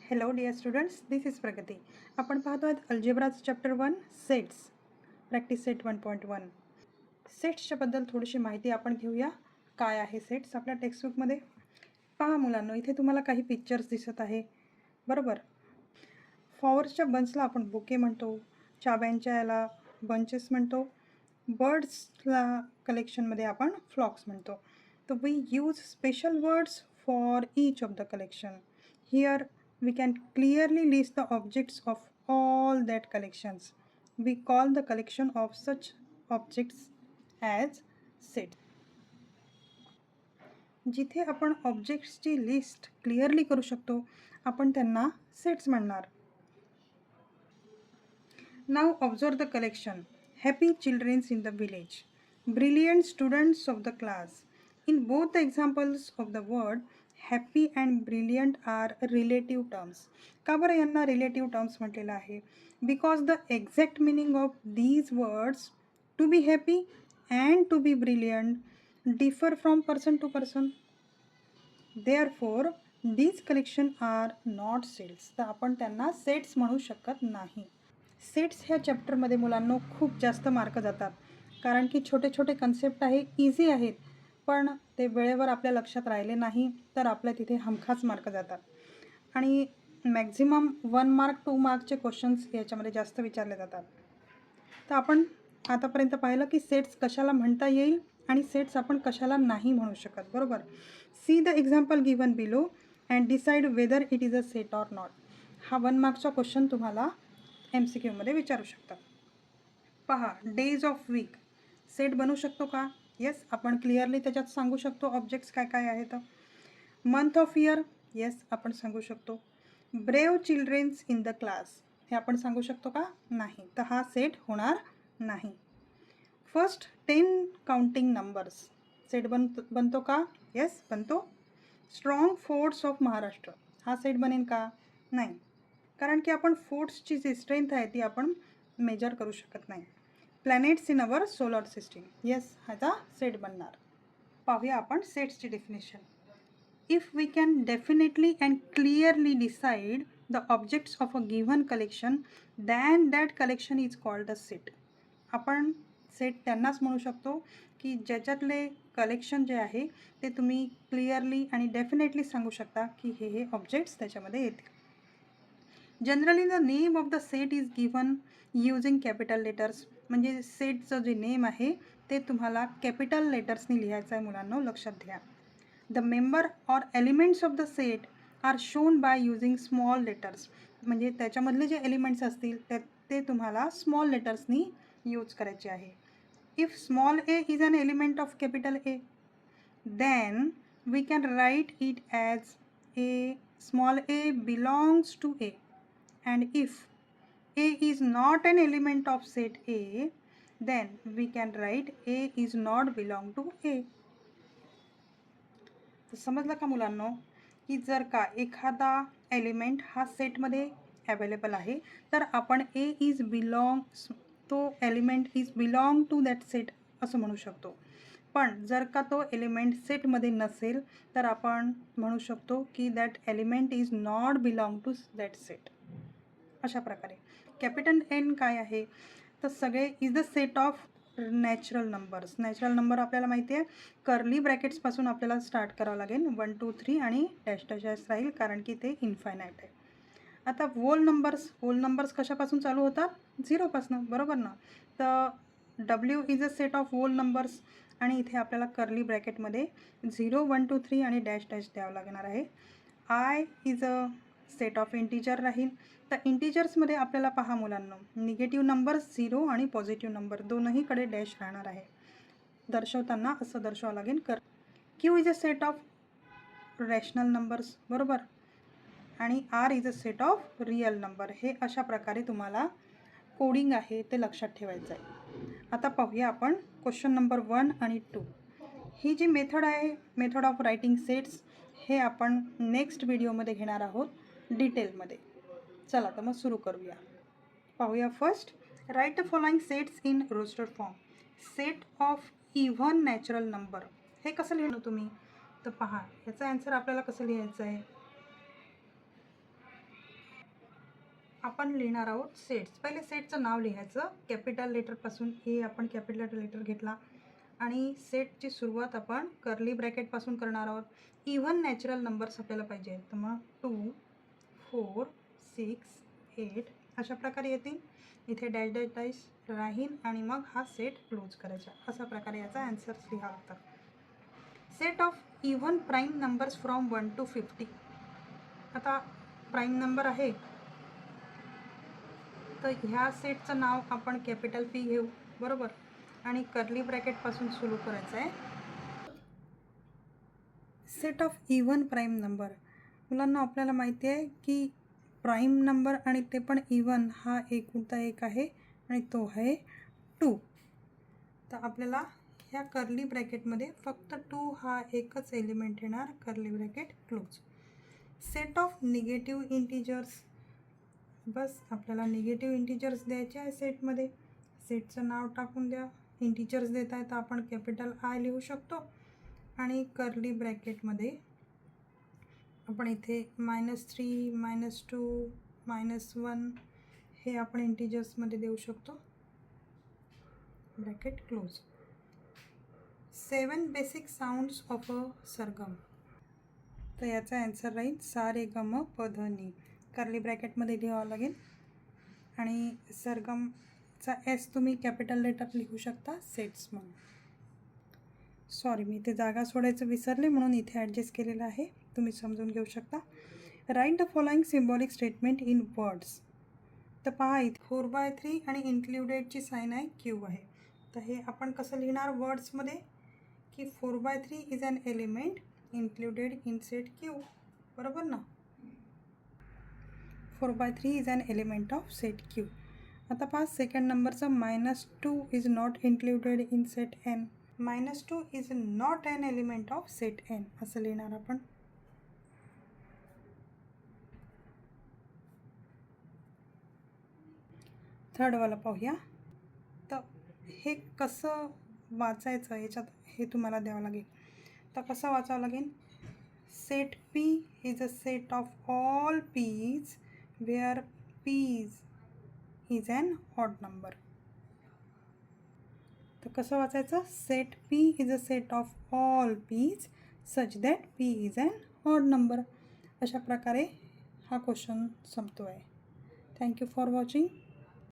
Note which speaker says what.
Speaker 1: Hello dear students, this is Pragati. आपण पाहतो आहोत अल्जेब्राचं चॅप्टर 1 सेट्स प्रॅक्टिस सेट 1.1. सेट्सच्या बद्दल थोडीशी माहिती आपण घेऊया. काय आहे सेट्स आपल्या टेक्स्टबुकमध्ये? पहा मुलांनो, इथे तुम्हाला काही पिक्चर्स दिसत आहे, बरोबर. फ्लॉवर्सच्या बंचला आपण बुके म्हणतो, चाब्यांच्या याला बंचेस म्हणतो, बर्ड्सला कलेक्शनमध्ये आपण फ्लॉक्स म्हणतो. तर we use special words for each of the collection. Here we can clearly list the objects of all that collections. We call the collection of such objects as sets. जिथे आपण ऑब्जेक्ट्सची list clearly करू शकतो आपण त्यांना sets म्हणणार. नाव observe the collection. Happy children's in the village, brilliant students of the class. In both the examples of the word happy and brilliant are relative terms. का बरं यांना relative terms म्हटलेलं आहे? Because the exact meaning of these words to be happy and to be brilliant differ from person to person. Therefore, these collection are not sets. तर आपण त्यांना sets म्हणू शकत नाही. सेट्स ह्या चॅप्टरमध्ये मुलांनो खूप जास्त मार्क जातात, कारण की छोटे छोटे कन्सेप्ट आहे, इझी आहेत, पण ते वेळेवर आपल्या लक्षात राहिले नाही तर आपल्या तिथे हमखास मार्क जातात. आणि मॅक्झिमम 1 मार्क 2 मार्कचे क्वेश्चन्स याच्यामध्ये जास्त विचारले जातात. तर आपण आतापर्यंत पाहिलं की सेट्स कशाला म्हणता येईल आणि सेट्स आपण कशाला नाही म्हणू शकत, बरोबर. See the example given below and decide whether it is a set or not. हा 1 मार्कचा क्वेश्चन तुम्हाला MCQमध्ये विचारू शकतात. पहा, डेज ऑफ वीक सेट बनू शकतो का? येस, आपण क्लिअरली त्याच्यात सांगू शकतो ऑब्जेक्ट्स काय काय आहेत. मंथ ऑफ इयर, येस आपण सांगू शकतो. Brave childrens in the class, हे आपण सांगू शकतो का? नाही, तर हा सेट होणार नाही. फर्स्ट 10 काउंटिंग नंबर्स सेट बनतो का? येस बनतो. स्ट्रॉंग फोर्ट्स ऑफ महाराष्ट्र, हा सेट बनेल का? नाही, कारण की आपण फोर्ट्सची जी स्ट्रेंथ आहे ती आपण मेजर करू शकत नाही. Planets in our solar system, yes ह्याचा सेट बनणार. पाहूया आपण सेट्सची definition. If we can definitely and clearly decide the objects of a given collection then that collection is called a set. आपण सेट त्यांनाच म्हणू शकतो की ज्याच्यातले कलेक्शन जे आहे ते तुम्ही क्लिअरली आणि डेफिनेटली सांगू शकता की हे ऑब्जेक्ट्स त्याच्यामध्ये येतील. Generally the name of the set is given using capital letters. म्हणजे सेटचं जे नेम आहे ते तुम्हाला कॅपिटल लेटर्सनी लिहायचं आहे मुलांनो, लक्षात घ्या. The member or elements of the set are shown by using small letters. म्हणजे त्याच्यामधले जे एलिमेंट्स असतील ते तुम्हाला स्मॉल लेटर्सनी यूज करायचे आहे. If small a is an element of capital A, then we can write it as a small a belongs to A, and if A is not an element of set A, then we can write A is not belong to A. तर समजलं का मुलांनो, की जर का एखादा element हा सेटमध्ये अवेलेबल आहे तर आपण A is belong, तो element is belong to that set असं म्हणू शकतो. पण जर का तो एलिमेंट सेटमध्ये नसेल तर आपण म्हणू शकतो की that element is not belong to that set. अशा प्रकारे कॅपिटल एन काय आहे तर सगळे is the set of natural numbers. Natural number आपल्याला माहिती आहे, कर्ली ब्रॅकेट्सपासून आपल्याला स्टार्ट करावं लागेल. 1 2 3 आणि डॅश डॅश डॅश राहील कारण की ते इन्फायनाईट आहे. आता होल नंबर्स कशापासून चालू होतात? 0पासून, बरोबर ना. तर W is a set of whole numbers आणि इथे आपल्याला कर्ली ब्रॅकेटमध्ये 0 1 2 3 आणि डॅश डॅश द्यावं लागणार आहे. I is a set of integer राहील. तर इंटिजर्समध्ये आपल्याला पहा मुलांनो, निगेटिव्ह नंबर 0 आणि पॉझिटिव्ह नंबर दोनहीकडे डॅश राहणार आहे. दर्शवताना असं दर्शवावं लागेल. Q is a set of rational numbers, बरोबर. आणि R is a set of real number. हे अशा प्रकारे तुम्हाला कोडिंग आहे ते लक्षात ठेवायचं आहे. आता पाहूया आपण क्वेश्चन नंबर 1 आणि 2. ही जी मेथड आहे, मेथड ऑफ रायटिंग सेट्स, हे आपण नेक्स्ट व्हिडिओमध्ये घेणार आहोत डिटेलमध्ये. चला तर मग सुरू करूया. पाहूया first. Write the following sets in roster form. Set of even natural number, हे कसं लिहिणं तुम्ही? तर पहा, ह्याचा आन्सर आपल्याला कसं लिहायचं आहे. आपण लिहिणार आहोत सेट्स. पहिले सेटचं नाव लिहायचं. कॅपिटल लेटरपासून हे आपण कॅपिटल लेटर घेतला आणि सेटची सुरुवात आपण कर्ली ब्रॅकेटपासून करणार आहोत. इव्हन नॅचरल नंबर्स आपल्याला पाहिजे, तर मग 2, 4, 6, 8 अशा प्रकारे येतील. इथे डॅश डॅश डॅश राहील आणि मग हा सेट क्लोज करायचा. अशा प्रकारे याचा आन्सर्स लिहा लागतात. Set of even prime numbers from 1 to 50. आता प्राईम नंबर आहे, तर ह्या सेटचं नाव आपण कॅपिटल P घेऊ, बरोबर, आणि कर्ली ब्रॅकेटपासून सुरू करायचं आहे. Set of even prime number. मुलांना आपल्याला माहिती आहे की प्राईम नंबर आणि ते पण इव्हन हा एकुलता एक आहे आणि तो आहे 2. तर आपल्याला ह्या कर्ली ब्रॅकेटमध्ये फक्त 2 हा एकच एलिमेंट येणार. Curly bracket close. Set of negative integers. बस आपल्याला निगेटिव्ह इंटिजर्स द्यायचे आहे सेटमध्ये. सेटचं नाव टाकून द्या. इंटिजर्स देत आहे तर आपण कॅपिटल I लिहू शकतो आणि कर्ली ब्रॅकेटमध्ये आपण इथे -3, -2, -1 हे आपण इंटिजर्समध्ये देऊ शकतो. Bracket close. 7 basic sounds of a सरगम. तर याचा आन्सर राहील सा रे ग म प ध नि. कर्ली ब्रॅकेटमध्ये लिहावं लागेल आणि सरगमचा S तुम्ही कॅपिटल लेटर लिहू शकता सेट्स म्हणून. सॉरी, मी इथे जागा सोडायचं विसरले म्हणून इथे ॲडजस्ट केलेलं आहे. तुम्ही समजून घेऊ शकता. Right the following symbolic statement in words. तर पहा इथे 4/3 आणि इन्क्ल्युडेडची साईन आहे Q आहे. तर हे आपण कसं लिहिणार वर्ड्समध्ये की 4/3 is an element included in set Q, बरोबर ना. 4/3 is an element of set Q. आता पहा सेकंड नंबरचं -2 is not included in set N. -2 is not an element of set N असं लिहिणार आपण. थर्डवाला पाहूया. तर हे कसं वाचायचं याच्यात हे तुम्हाला द्यावं लागेल. तर कसं वाचावं लागेल. Set P is a set of all P's where P's is an odd number. तर कसं वाचायचं. Set P is a set of all P's such that P is an odd number. अशा प्रकारे हा क्वेश्चन संपतो आहे. Thank you for watching.